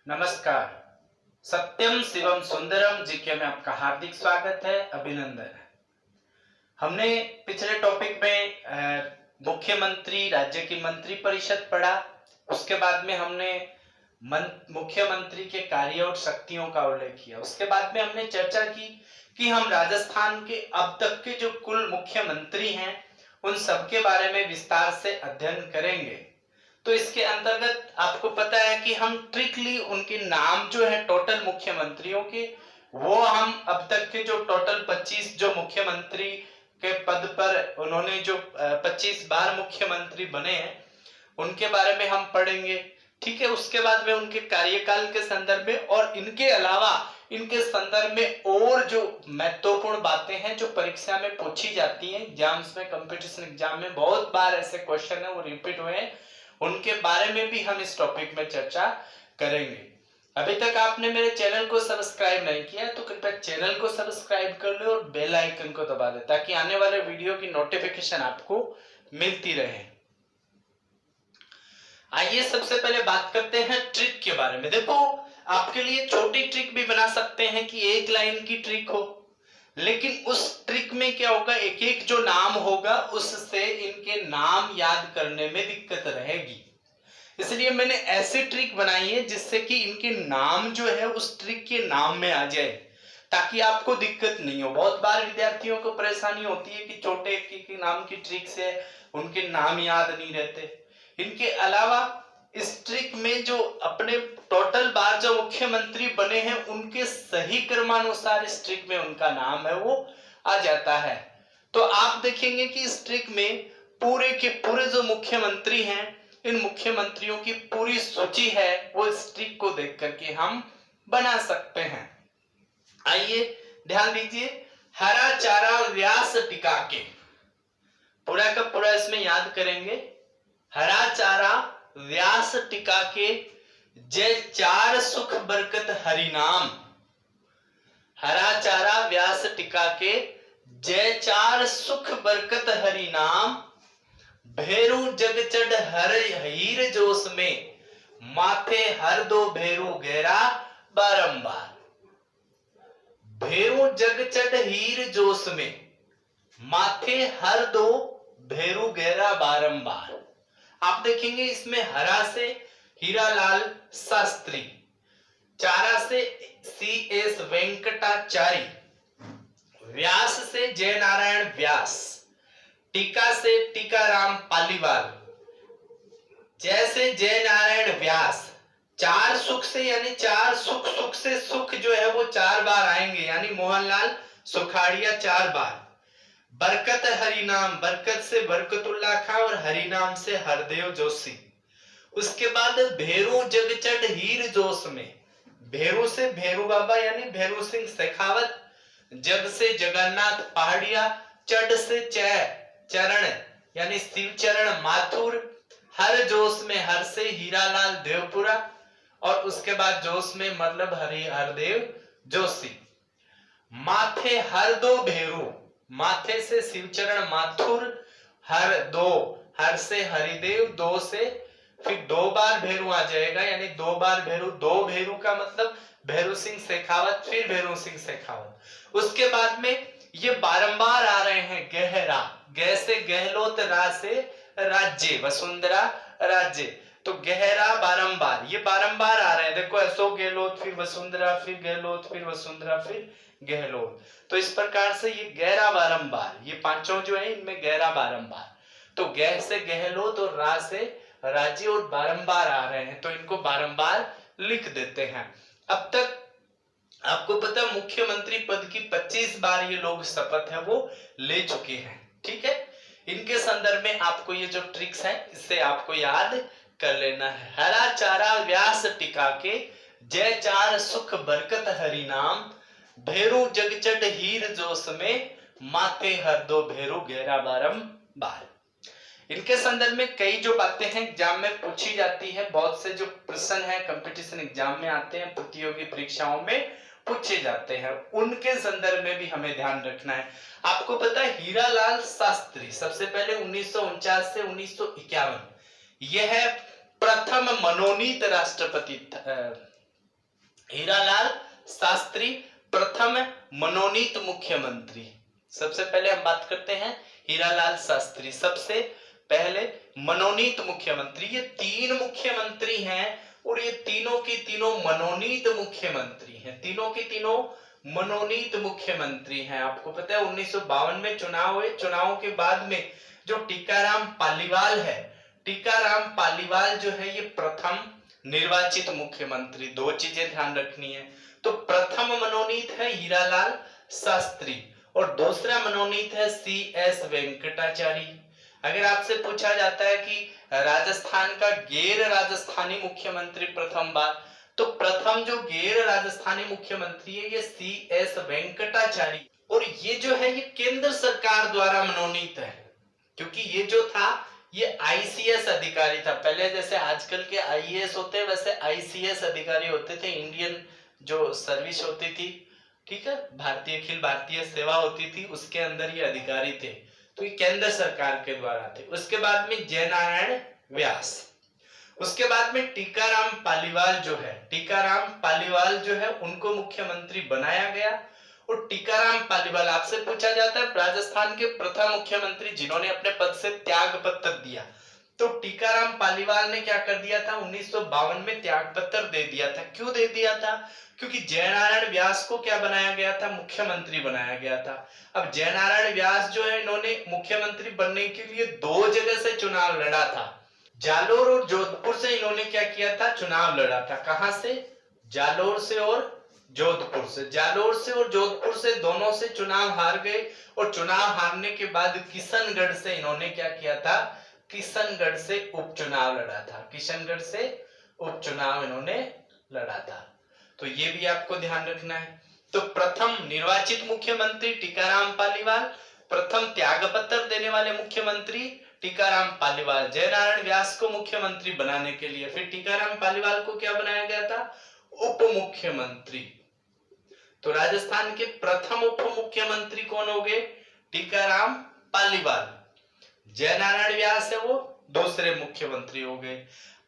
नमस्कार। सत्यम शिवम सुंदरम जीके में आपका हार्दिक स्वागत है, अभिनंदन है। हमने पिछले टॉपिक में मुख्यमंत्री राज्य की मंत्री परिषद पढ़ा। उसके बाद में हमने मुख्यमंत्री के कार्य और शक्तियों का उल्लेख किया। उसके बाद में हमने चर्चा की कि हम राजस्थान के अब तक के जो कुल मुख्यमंत्री हैं उन सब के बारे में विस्तार से अध्ययन करेंगे। तो इसके अंतर्गत आपको पता है कि हम ट्रिकली उनके नाम जो है टोटल मुख्यमंत्रियों के, वो हम अब तक के जो टोटल 25 जो मुख्यमंत्री के पद पर उन्होंने जो 25 बार मुख्यमंत्री बने हैं उनके बारे में हम पढ़ेंगे। ठीक है, उसके बाद में उनके कार्यकाल के संदर्भ में और इनके अलावा इनके संदर्भ में और जो महत्वपूर्ण बातें हैं जो परीक्षा में पूछी जाती हैं, एग्जाम्स में, कंपटीशन एग्जाम में बहुत बार ऐसे क्वेश्चन है वो रिपीट हुए हैं, उनके बारे में भी हम इस टॉपिक में चर्चा करेंगे। अभी तक आपने मेरे चैनल को सब्सक्राइब नहीं किया तो कृपया चैनल को सब्सक्राइब कर लो और बेल आइकन को दबा दे ताकि आने वाले वीडियो की नोटिफिकेशन आपको मिलती रहे। आइए सबसे पहले बात करते हैं ट्रिक के बारे में। देखो, आपके लिए छोटी ट्रिक भी बना सकते हैं कि एक लाइन की ट्रिक हो, लेकिन उस ट्रिक में क्या होगा, एक एक जो नाम होगा उससे इनके नाम याद करने में दिक्कत रहेगी। इसलिए मैंने ऐसी ट्रिक बनाई है जिससे कि इनके नाम जो है उस ट्रिक के नाम में आ जाए ताकि आपको दिक्कत नहीं हो। बहुत बार विद्यार्थियों को परेशानी होती है कि छोटे के नाम की ट्रिक से उनके नाम याद नहीं रहते। इनके अलावा इस ट्रिक में जो अपने टोटल बार जो मुख्यमंत्री बने हैं उनके सही क्रमानुसार इस ट्रिक में उनका नाम है वो आ जाता है। तो आप देखेंगे कि इस ट्रिक में पूरे के पूरे जो मुख्यमंत्री हैं, इन मुख्यमंत्रियों की पूरी सूची है वो इस ट्रिक को देख करके हम बना सकते हैं। आइए ध्यान दीजिए, हरा चारा व्यास टिका के, पूरा का पूरा इसमें याद करेंगे। हरा चारा व्यास टिका के, जय चार सुख बरकत हरि नाम। हरा चारा व्यास टिका के, जय चार सुख बरकत हरि नाम। भेरू जग चढ़ हर हीर जोश में, माथे हर दो भेरू गहरा बारंबार। भेरू जग चढ़ हीर जोश में, माथे हर दो भेरू गहरा बारंबार। आप देखेंगे इसमें हरा से हीरालाल शास्त्री, चारा से CS वेंकटाचारी, व्यास से जय नारायण व्यास, टीका से टीकाराम पालीवाल, जय से जय नारायण व्यास। चार सुख से यानी चार सुख, सुख से सुख जो है वो 4 बार आएंगे यानी मोहनलाल सुखाड़िया 4 बार। बरकत हरिनाम, बरकत से बरकतुल्ला खां और हरिनाम से हरदेव जोशी। उसके बाद भेरू जग चढ़ हीर जोश में, भेरू से भेरू बाबा यानी भेरू सिंह शेखावत, जग से जगन्नाथ पहाड़िया, चढ़ से चरण यानी शिवचरण माथुर, हर जोश में हर से हीरालाल देवपुरा और उसके बाद जोश में मतलब हरदेव जोशी। माथे हर दो भेरू, माथे से शिवचरण माथुर, हर से हरिदेव, दो से फिर 2 बार भेरू आ जाएगा यानी 2 बार भेरू, 2 भेरू का मतलब भेरू सिंह शेखावत, फिर भेरू सिंह शेखावत। उसके बाद में ये बारंबार आ रहे हैं गहरा, गह से गहलोत, रा से राज्य वसुंधरा राज्य, तो गहरा बारंबार, ये बारंबार आ रहे हैं। देखो अशोक गहलोत, फिर वसुंधरा, फिर गहलोत, फिर वसुंधरा, फिर गहलोत। तो इस प्रकार से ये गहरा बारंबार, ये पांचों जो है इनमें गहरा बारंबार, तो गह से गहलोत और रा से राज्य और बारंबार आ रहे हैं तो इनको बारंबार लिख देते हैं। अब तक आपको पता मुख्यमंत्री पद की 25 बार ये लोग शपथ है वो ले चुके हैं। ठीक है, इनके संदर्भ में आपको ये जो ट्रिक्स है इससे आपको याद कर लेना है। हरा चारा व्यास टिका के, जय चार सुख बरकत हरि नाम। भेरू जग चढ़ हीर जोश में, माथे हर दो भेरू गहरा बारंबार। इनके संदर्भ में कई जो बातें हैं एग्जाम में पूछी जाती है, बहुत से जो प्रश्न है कंपटीशन एग्जाम में आते हैं, प्रतियोगी परीक्षाओं में पूछे जाते हैं, उनके संदर्भ में भी हमें ध्यान रखना है। आपको पता है हीरालाल शास्त्री सबसे पहले 1949 से 1951 यह प्रथम मनोनीत राष्ट्रपति हीरालाल शास्त्री प्रथम मनोनीत मुख्यमंत्री। सबसे पहले हम बात करते हैं हीरालाल शास्त्री, सबसे पहले मनोनीत मुख्यमंत्री। ये तीन मुख्यमंत्री हैं और ये तीनों की तीनों मनोनीत मुख्यमंत्री हैं, तीनों की तीनों मनोनीत मुख्यमंत्री हैं। आपको पता है 1952 में चुनाव हुए, चुनाव के बाद में जो टीकाराम पालीवाल है, टीकाराम पालीवाल जो है ये प्रथम निर्वाचित मुख्यमंत्री। दो चीजें ध्यान रखनी है, तो प्रथम मनोनीत है हीरालाल शास्त्री और दूसरा मनोनीत है CS वेंकटाचारी। अगर आपसे पूछा जाता है कि राजस्थान का गैर राजस्थानी मुख्यमंत्री प्रथम बार, तो प्रथम जो गैर राजस्थानी मुख्यमंत्री है ये CS वेंकटाचारी, और ये जो है ये केंद्र सरकार द्वारा मनोनीत है, क्योंकि ये जो था ये ICS अधिकारी था। पहले जैसे आजकल के IAS होते हैं वैसे ICS अधिकारी होते थे, इंडियन जो सर्विस होती थी, ठीक है, भारतीय अखिल भारतीय सेवा होती थी, उसके अंदर ये अधिकारी थे, तो ये केंद्र सरकार के द्वारा थे। उसके बाद में जयनारायण व्यास, उसके बाद में टीकाराम पालीवाल जो है, टीकाराम पालीवाल जो है उनको मुख्यमंत्री बनाया गया। और टीकाराम पालीवाल, आपसे पूछा जाता है राजस्थान के प्रथम मुख्यमंत्री जिन्होंने अपने पद से त्याग पत्र दिया, तो टीकाराम पालीवाल ने क्या कर दिया था, 1952 में त्याग पत्र दे दिया था। क्यों दे दिया था? क्योंकि जयनारायण व्यास को क्या बनाया गया था, मुख्यमंत्री बनाया गया था। अब जयनारायण व्यास जो है इन्होंने मुख्यमंत्री बनने के लिए दो जगह से चुनाव लड़ा था, जालोर और जोधपुर से इन्होंने क्या किया था, चुनाव लड़ा था। कहां से? जालोर से और जोधपुर से। जालोर से और जोधपुर से दोनों से चुनाव हार गए, और चुनाव हारने के बाद किशनगढ़ से इन्होंने क्या किया था, किशनगढ़ से उपचुनाव लड़ा था, किशनगढ़ से उपचुनाव इन्होंने लड़ा था। तो ये भी आपको ध्यान रखना है। तो प्रथम निर्वाचित मुख्यमंत्री टीकाराम पालीवाल, प्रथम त्यागपत्र देने वाले मुख्यमंत्री टीकाराम पालीवाल। जयनारायण व्यास को मुख्यमंत्री बनाने के लिए फिर टीकाराम पालीवाल को क्या बनाया गया था, उप मुख्यमंत्री। तो राजस्थान के प्रथम उप मुख्यमंत्री कौन हो गए, टीकाराम पालीवाल। जयनारायण व्यास है वो दूसरे मुख्यमंत्री हो गए।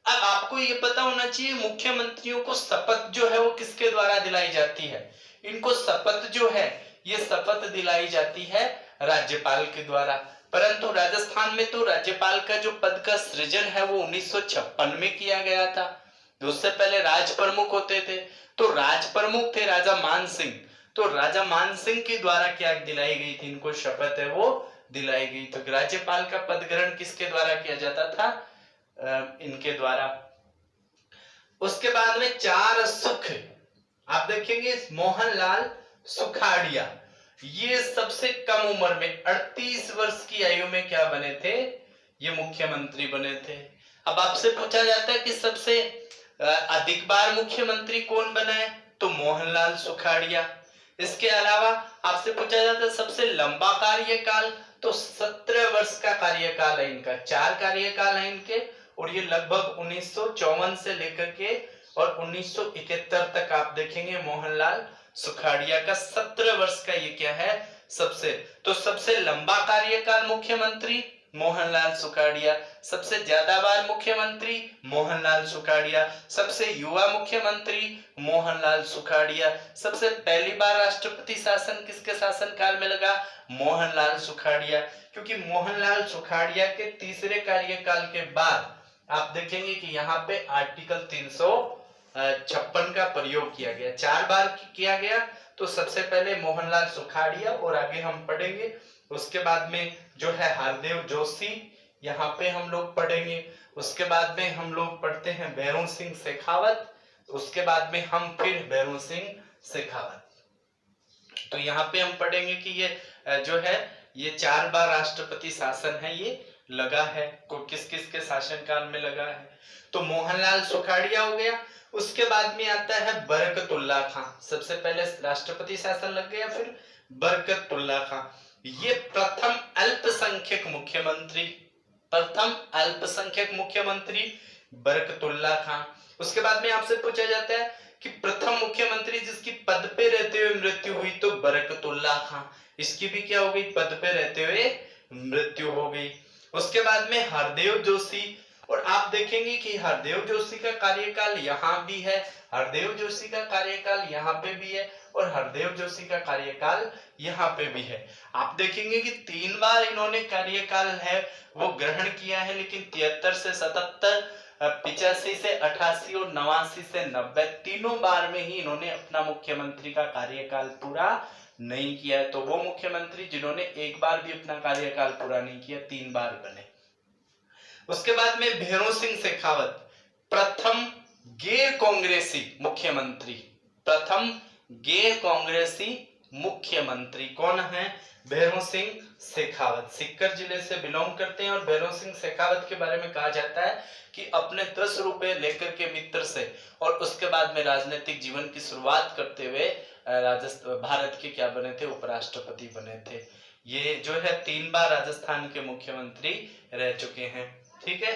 अब आपको ये पता होना चाहिए मुख्यमंत्रियों को शपथ जो है वो किसके द्वारा दिलाई जाती है। इनको शपथ जो है ये शपथ दिलाई जाती है राज्यपाल के द्वारा। परंतु राजस्थान में तो राज्यपाल का जो पद का सृजन है वो 1956 में किया गया था। उससे पहले राज प्रमुख होते थे, तो राज प्रमुख थे राजा मान सिंह, तो राजा मान सिंह के द्वारा क्या दिलाई गई थी, इनको शपथ है वो दिलाई गई। तो राज्यपाल का पद ग्रहण किसके द्वारा किया जाता था, इनके द्वारा। उसके बाद में चार सुख, आप देखेंगे मोहनलाल सुखाड़िया, ये सबसे कम उम्र में 38 वर्ष की आयु में क्या बने थे, ये मुख्यमंत्री बने थे। अब आपसे पूछा जाता है कि सबसे अधिक बार मुख्यमंत्री कौन बना है, तो मोहनलाल सुखाड़िया। इसके अलावा आपसे पूछा जाता है सबसे लंबा कार्यकाल, तो 17 वर्ष का कार्यकाल है इनका, 4 कार्यकाल है इनके, और ये लगभग 1954 से लेकर के और 1971 तक आप देखेंगे मोहनलाल सुखाड़िया का 17 वर्ष का ये क्या है सबसे। तो सबसे लंबा कार्यकाल मुख्यमंत्री मोहनलाल सुखाड़िया, सबसे ज्यादा बार मुख्यमंत्री मोहनलाल सुखाड़िया, सबसे युवा मुख्यमंत्री मोहनलाल सुखाड़िया, सबसे पहली बार राष्ट्रपति शासन किसके शासनकाल में लगा, मोहनलाल सुखाड़िया। क्योंकि मोहनलाल सुखाड़िया के तीसरे कार्यकाल के बाद आप देखेंगे कि यहाँ पे आर्टिकल 356 का प्रयोग किया गया, 4 बार किया गया। तो सबसे पहले मोहनलाल सुखाड़िया और आगे हम पढ़ेंगे, उसके बाद में जो है हरदेव जोशी यहाँ पे हम लोग पढ़ेंगे, उसके बाद में हम लोग पढ़ते हैं भैरों सिंह शेखावत, उसके बाद में हम फिर भैरों सिंह शेखावत। तो यहाँ पे हम पढ़ेंगे कि ये जो है ये 4 बार राष्ट्रपति शासन है ये लगा है, को किस किस के शासनकाल में लगा है। तो मोहनलाल सुखाड़िया हो गया। उसके बाद में आता है बरकतुल्ला खां, सबसे पहले राष्ट्रपति शासन लग गया, फिर बरकतुल्ला खां, ये प्रथम अल्पसंख्यक मुख्यमंत्री, प्रथम अल्पसंख्यक मुख्यमंत्री बरकतुल्ला खां। उसके बाद में आपसे पूछा जाता है कि प्रथम मुख्यमंत्री जिसकी पद पे रहते हुए मृत्यु हुई, तो बरकतुल्ला खां, इसकी भी क्या हो गई, पद पे रहते हुए मृत्यु हो गई। उसके बाद में हरदेव जोशी और आप देखेंगे कि हरदेव जोशी का कार्यकाल यहाँ भी है, हरदेव जोशी का कार्यकाल यहाँ पे भी है और हरदेव जोशी का कार्यकाल यहाँ पे भी है। आप देखेंगे कि 3 बार इन्होंने कार्यकाल है वो ग्रहण किया है, लेकिन 73 से 77, 85 से 88 और 89 से 90 तीनों बार में ही इन्होंने अपना मुख्यमंत्री का कार्यकाल पूरा नहीं किया है। तो वो मुख्यमंत्री जिन्होंने एक बार भी अपना कार्यकाल पूरा नहीं किया, 3 बार बने। उसके बाद में भैरों सिंह शेखावत, प्रथम गैर कांग्रेसी मुख्यमंत्री, प्रथम गैर कांग्रेसी मुख्यमंत्री कौन है? भैरों सिंह शेखावत। सीकर जिले से बिलोंग करते हैं और भैरों सिंह शेखावत के बारे में कहा जाता है कि अपने 10 रुपए लेकर के मित्र से और उसके बाद में राजनीतिक जीवन की शुरुआत करते हुए भारत के क्या बने थे? उपराष्ट्रपति बने थे। ये जो है 3 बार राजस्थान के मुख्यमंत्री रह चुके हैं। ठीक है,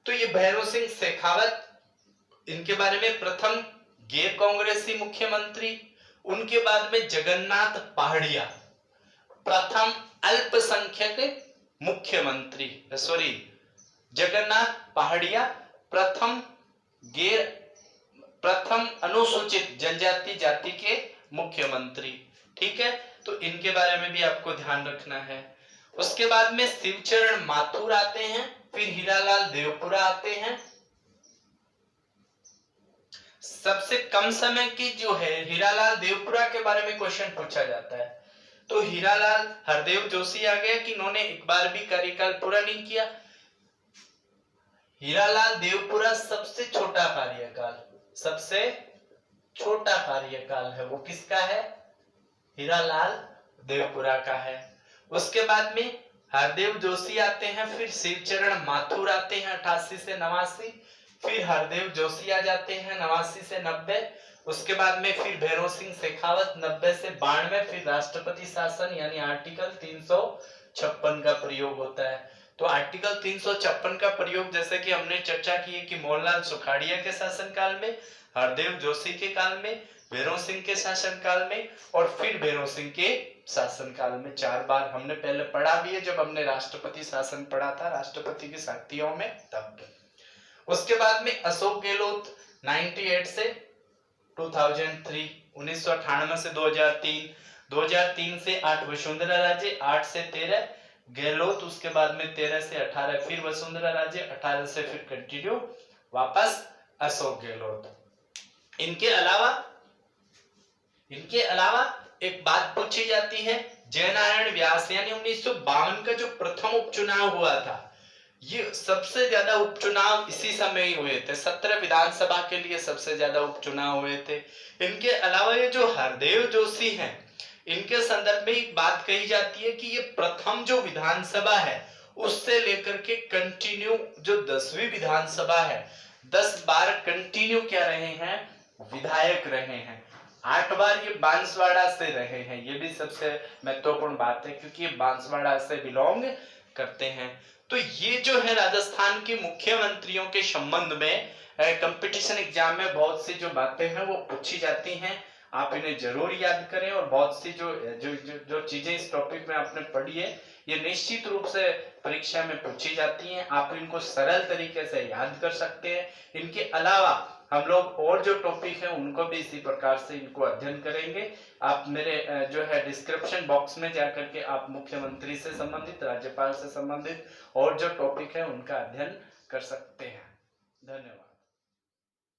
तो ये भैरों सिंह शेखावत, इनके बारे में प्रथम गैर कांग्रेसी मुख्यमंत्री। उनके बाद में जगन्नाथ पहाड़िया, प्रथम अल्पसंख्यक मुख्यमंत्री, सॉरी जगन्नाथ पहाड़िया प्रथम अनुसूचित जनजाति जाति के मुख्यमंत्री। ठीक है, तो इनके बारे में भी आपको ध्यान रखना है। उसके बाद में शिवचरण माथुर आते हैं, फिर हीरालाल देवपुरा आते हैं। सबसे कम समय की जो है हीरालाल देवपुरा के बारे में क्वेश्चन पूछा जाता है, तो हीरालाल हरदेव जोशी आ गया कि इन्होंने एक बार भी कार्यकाल पूरा नहीं किया। हीरालाल देवपुरा सबसे छोटा कार्यकाल, सबसे छोटा कार्यकाल है वो किसका है? हीरालाल देवपुरा का है। उसके बाद में हरदेव जोशी आते हैं, फिर शिवचरण माथुर आते हैं 88 से 89, फिर हरदेव जोशी आ जाते हैं 89 से 90। उसके बाद में फिर भैरों सिंह शेखावत 90 से 92, फिर राष्ट्रपति शासन यानी आर्टिकल 356 का प्रयोग होता है। तो आर्टिकल 356 का प्रयोग जैसे कि हमने चर्चा की है कि मोहनलाल सुखाड़िया के शासनकाल में, हरदेव जोशी के काल में, भैरों सिंह के शासनकाल में और फिर भैरों सिंह के शासनकाल में 4 बार हमने पहले पढ़ा भी है जब हमने राष्ट्रपति शासन पढ़ा था, राष्ट्रपति की शक्तियों में तब। उसके बाद में अशोक गहलोत 98 से 2003, 1998 से 2003, 2003 से 8 वसुंधरा राजे, 8 से 13 गहलोत, उसके बाद में 13 से 18 फिर वसुंधरा राजे, 18 से फिर कंटिन्यू वापस अशोक गहलोत। इनके अलावा एक बात पूछी जाती है, जयनारायण व्यास यानी 1952 का जो प्रथम उपचुनाव हुआ था, ये सबसे ज्यादा उपचुनाव इसी समय ही हुए थे। 17 विधानसभा के लिए सबसे ज्यादा उपचुनाव हुए थे। इनके अलावा ये जो हरदेव जोशी हैं, इनके संदर्भ में एक बात कही जाती है कि ये प्रथम जो विधानसभा है उससे लेकर के कंटिन्यू जो 10वीं विधानसभा है, 10 बार कंटिन्यू क्या रहे हैं? विधायक रहे हैं। 8 बार ये बांसवाड़ा से रहे हैं। ये भी सबसे महत्वपूर्ण बात है क्योंकि ये बांसवाड़ा से बिलोंग करते हैं। तो ये जो है राजस्थान के मुख्यमंत्रियों के संबंध में कंपटीशन एग्जाम में बहुत सी जो बातें हैं वो पूछी जाती हैं, आप इन्हें जरूर याद करें। और बहुत सी जो चीजें इस टॉपिक में आपने पढ़ी है ये निश्चित रूप से परीक्षा में पूछी जाती हैं, आप इनको सरल तरीके से याद कर सकते हैं। इनके अलावा हम लोग और जो टॉपिक है उनको भी इसी प्रकार से इनको अध्ययन करेंगे। आप मेरे जो है डिस्क्रिप्शन बॉक्स में जाकर के आप मुख्यमंत्री से संबंधित, राज्यपाल से संबंधित और जो टॉपिक है उनका अध्ययन कर सकते हैं। धन्यवाद।